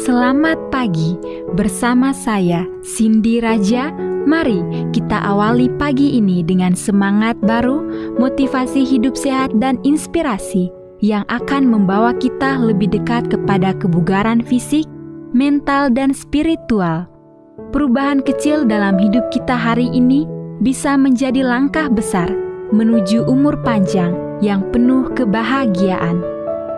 Selamat pagi bersama saya Cindy Raja. Mari kita awali pagi ini dengan semangat baru, motivasi hidup sehat dan inspirasi yang akan membawa kita lebih dekat kepada kebugaran fisik, mental dan spiritual. Perubahan kecil dalam hidup kita hari ini bisa menjadi langkah besar menuju umur panjang yang penuh kebahagiaan.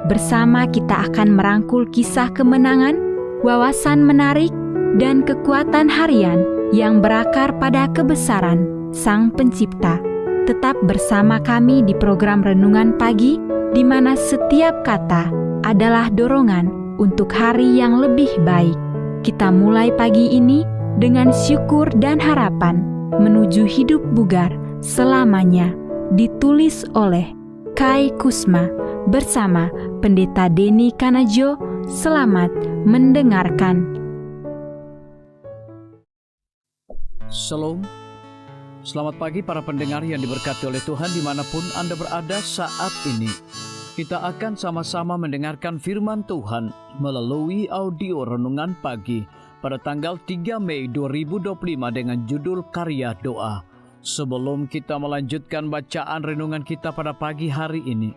Bersama kita akan merangkul kisah kemenangan, wawasan menarik, dan kekuatan harian yang berakar pada kebesaran Sang Pencipta. Tetap bersama kami di program Renungan Pagi, di mana setiap kata adalah dorongan untuk hari yang lebih baik. Kita mulai pagi ini dengan syukur dan harapan menuju hidup bugar selamanya. Ditulis oleh Kai Kusma bersama Pendeta Denny Kanajo. Selamat mendengarkan. Shalom. Selamat pagi para pendengar yang diberkati oleh Tuhan dimanapun Anda berada saat ini. Kita akan sama-sama mendengarkan firman Tuhan melalui audio Renungan Pagi pada tanggal 3 Mei 2025 dengan judul Karya Doa. Sebelum kita melanjutkan bacaan renungan kita pada pagi hari ini,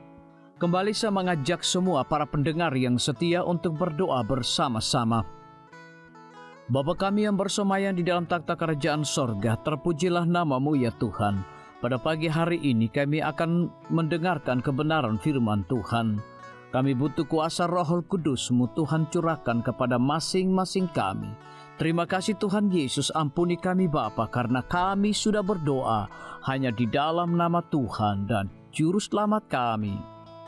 kembali saya mengajak semua para pendengar yang setia untuk berdoa bersama-sama. Bapa kami yang bersemayam di dalam takhta kerajaan sorga, terpujilah nama-Mu ya Tuhan. Pada pagi hari ini kami akan mendengarkan kebenaran firman Tuhan. Kami butuh kuasa Roh Kudus-Mu Tuhan curahkan kepada masing-masing kami. Terima kasih Tuhan Yesus, ampuni kami Bapa karena kami sudah berdoa hanya di dalam nama Tuhan dan Juru Selamat kami.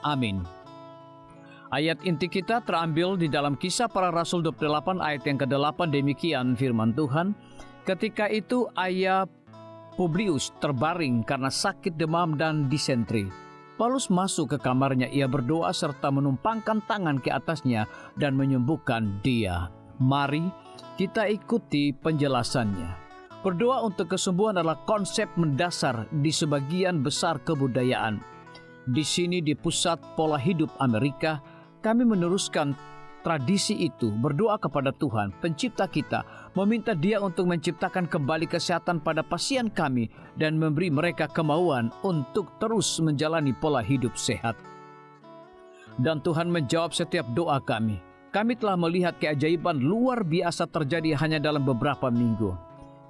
Amin. Ayat inti kita terambil di dalam Kisah Para Rasul 28 ayat yang ke-8, demikian firman Tuhan. Ketika itu ayah Publius terbaring karena sakit demam dan disentri. Paulus masuk ke kamarnya, ia berdoa serta menumpangkan tangan ke atasnya dan menyembuhkan dia. Mari kita ikuti penjelasannya. Berdoa untuk kesembuhan adalah konsep mendasar di sebagian besar kebudayaan. Di sini di pusat pola hidup Amerika, kami meneruskan tradisi itu, berdoa kepada Tuhan, pencipta kita, meminta Dia untuk menciptakan kembali kesehatan pada pasien kami dan memberi mereka kemauan untuk terus menjalani pola hidup sehat. Dan Tuhan menjawab setiap doa kami. Kami telah melihat keajaiban luar biasa terjadi hanya dalam beberapa minggu.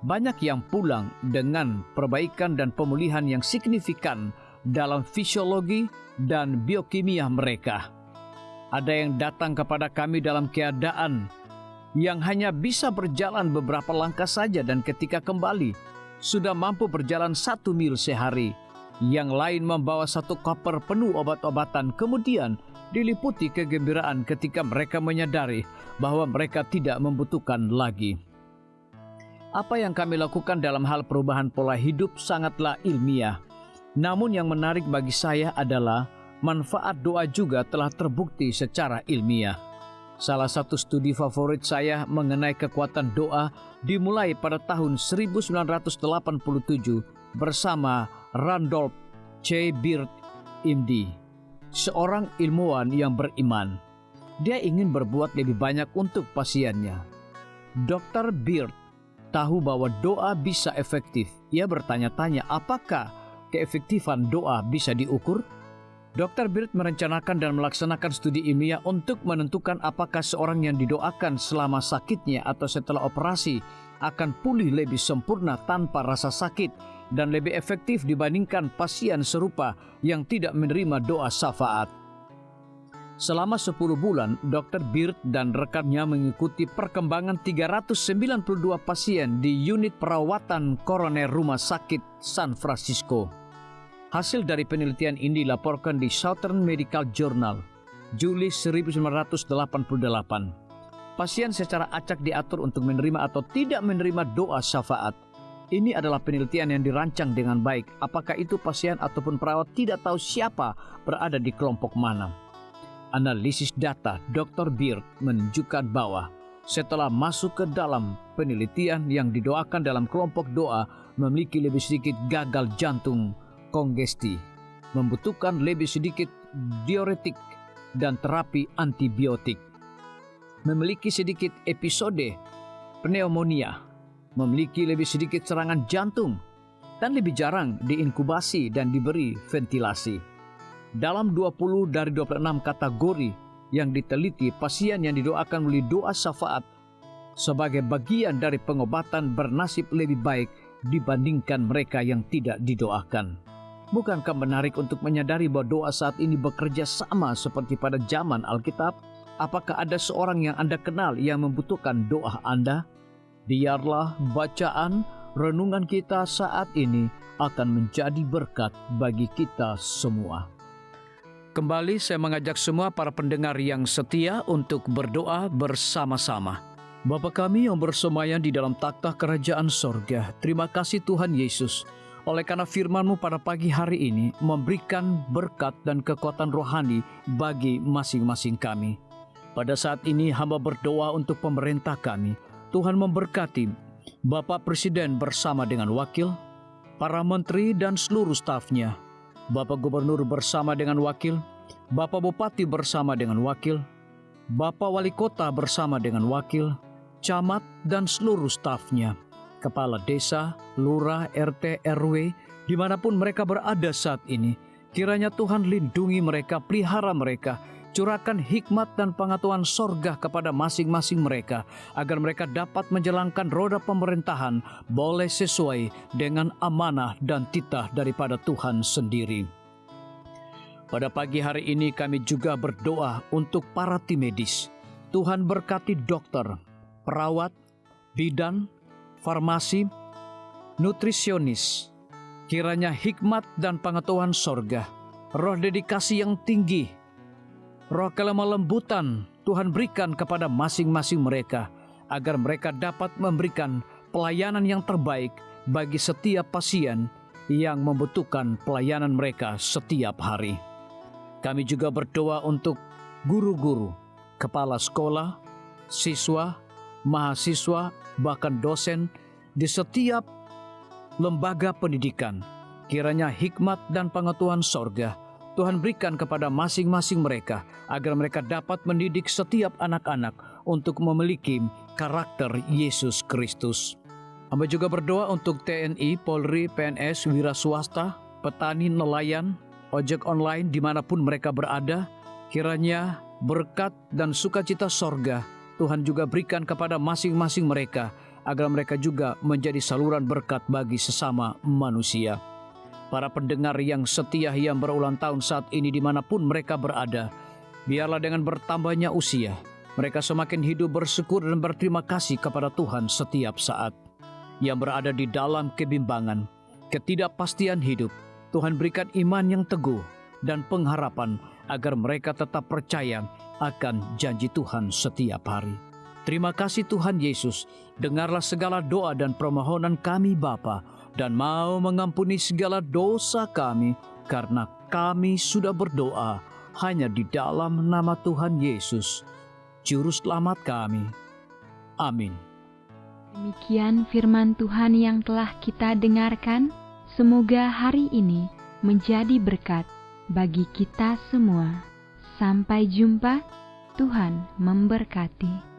Banyak yang pulang dengan perbaikan dan pemulihan yang signifikan dalam fisiologi dan biokimia mereka. Ada yang datang kepada kami dalam keadaan yang hanya bisa berjalan beberapa langkah saja dan ketika kembali sudah mampu berjalan 1 mil sehari. Yang lain membawa 1 koper penuh obat-obatan, kemudian diliputi kegembiraan ketika mereka menyadari bahwa mereka tidak membutuhkan lagi. Apa yang kami lakukan dalam hal perubahan pola hidup sangatlah ilmiah. Namun yang menarik bagi saya adalah manfaat doa juga telah terbukti secara ilmiah. Salah satu studi favorit saya mengenai kekuatan doa dimulai pada tahun 1987 bersama Randolph C. Beard, MD. Seorang ilmuwan yang beriman. Dia ingin berbuat lebih banyak untuk pasiennya. Dr. Beard tahu bahwa doa bisa efektif. Ia bertanya-tanya apakah keefektifan doa bisa diukur? Dr. Beard merencanakan dan melaksanakan studi ilmiah untuk menentukan apakah seorang yang didoakan selama sakitnya atau setelah operasi akan pulih lebih sempurna tanpa rasa sakit dan lebih efektif dibandingkan pasien serupa yang tidak menerima doa syafaat. Selama 10 bulan, Dr. Beard dan rekannya mengikuti perkembangan 392 pasien di unit perawatan koroner Rumah Sakit San Francisco. Hasil dari penelitian ini dilaporkan di Southern Medical Journal, Juli 1988. Pasien secara acak diatur untuk menerima atau tidak menerima doa syafaat. Ini adalah penelitian yang dirancang dengan baik. Apakah itu pasien ataupun perawat tidak tahu siapa berada di kelompok mana. Analisis data Dr. Beard menunjukkan bahwa setelah masuk ke dalam penelitian yang didoakan dalam kelompok doa memiliki lebih sedikit gagal jantung kongesti, membutuhkan lebih sedikit diuretik dan terapi antibiotik. memiliki sedikit episode pneumonia, memiliki lebih sedikit serangan jantung, dan lebih jarang diinkubasi dan diberi ventilasi. Dalam 20 dari 26 kategori yang diteliti, pasien yang didoakan melalui doa syafaat sebagai bagian dari pengobatan bernasib lebih baik dibandingkan mereka yang tidak didoakan. Bukankah menarik untuk menyadari bahwa doa saat ini bekerja sama seperti pada zaman Alkitab? Apakah ada seorang yang Anda kenal yang membutuhkan doa Anda? Biarlah bacaan renungan kita saat ini akan menjadi berkat bagi kita semua. Kembali saya mengajak semua para pendengar yang setia untuk berdoa bersama-sama. Bapa kami yang bersemayam di dalam takhta kerajaan sorga, terima kasih Tuhan Yesus, oleh karena firman-Mu pada pagi hari ini memberikan berkat dan kekuatan rohani bagi masing-masing kami. Pada saat ini hamba berdoa untuk pemerintah kami. Tuhan memberkati Bapak Presiden bersama dengan wakil, para menteri dan seluruh stafnya, Bapak Gubernur bersama dengan wakil, Bapak Bupati bersama dengan wakil, Bapak Wali Kota bersama dengan wakil, camat dan seluruh stafnya, kepala desa, lurah, RT, RW, dimanapun mereka berada saat ini. Kiranya Tuhan lindungi mereka, pelihara mereka, curahkan hikmat dan pengetahuan sorga kepada masing-masing mereka, agar mereka dapat menjalankan roda pemerintahan boleh sesuai dengan amanah dan titah daripada Tuhan sendiri. Pada pagi hari ini kami juga berdoa untuk para tim medis. Tuhan berkati dokter, perawat, bidan, farmasi, nutrisionis. Kiranya hikmat dan pengetahuan sorga, roh dedikasi yang tinggi, roh kelemah lembutan Tuhan berikan kepada masing-masing mereka, agar mereka dapat memberikan pelayanan yang terbaik bagi setiap pasien yang membutuhkan pelayanan mereka setiap hari. Kami juga berdoa untuk guru-guru, kepala sekolah, siswa, mahasiswa, bahkan dosen di setiap lembaga pendidikan. Kiranya hikmat dan pengetahuan sorga Tuhan berikan kepada masing-masing mereka, agar mereka dapat mendidik setiap anak-anak untuk memiliki karakter Yesus Kristus. Hamba juga berdoa untuk TNI, Polri, PNS, wira swasta, petani, nelayan, ojek online dimanapun mereka berada. Kiranya berkat dan sukacita sorga Tuhan juga berikan kepada masing-masing mereka, agar mereka juga menjadi saluran berkat bagi sesama manusia. Para pendengar yang setia yang berulang tahun saat ini dimanapun mereka berada, biarlah dengan bertambahnya usia, mereka semakin hidup bersyukur dan berterima kasih kepada Tuhan setiap saat. Yang berada di dalam kebimbangan, ketidakpastian hidup, Tuhan berikan iman yang teguh dan pengharapan, agar mereka tetap percaya akan janji Tuhan setiap hari. Terima kasih Tuhan Yesus, dengarlah segala doa dan permohonan kami Bapa, dan mau mengampuni segala dosa kami, karena kami sudah berdoa hanya di dalam nama Tuhan Yesus, Juru Selamat kami. Amin. Demikian firman Tuhan yang telah kita dengarkan. Semoga hari ini menjadi berkat bagi kita semua. Sampai jumpa, Tuhan memberkati.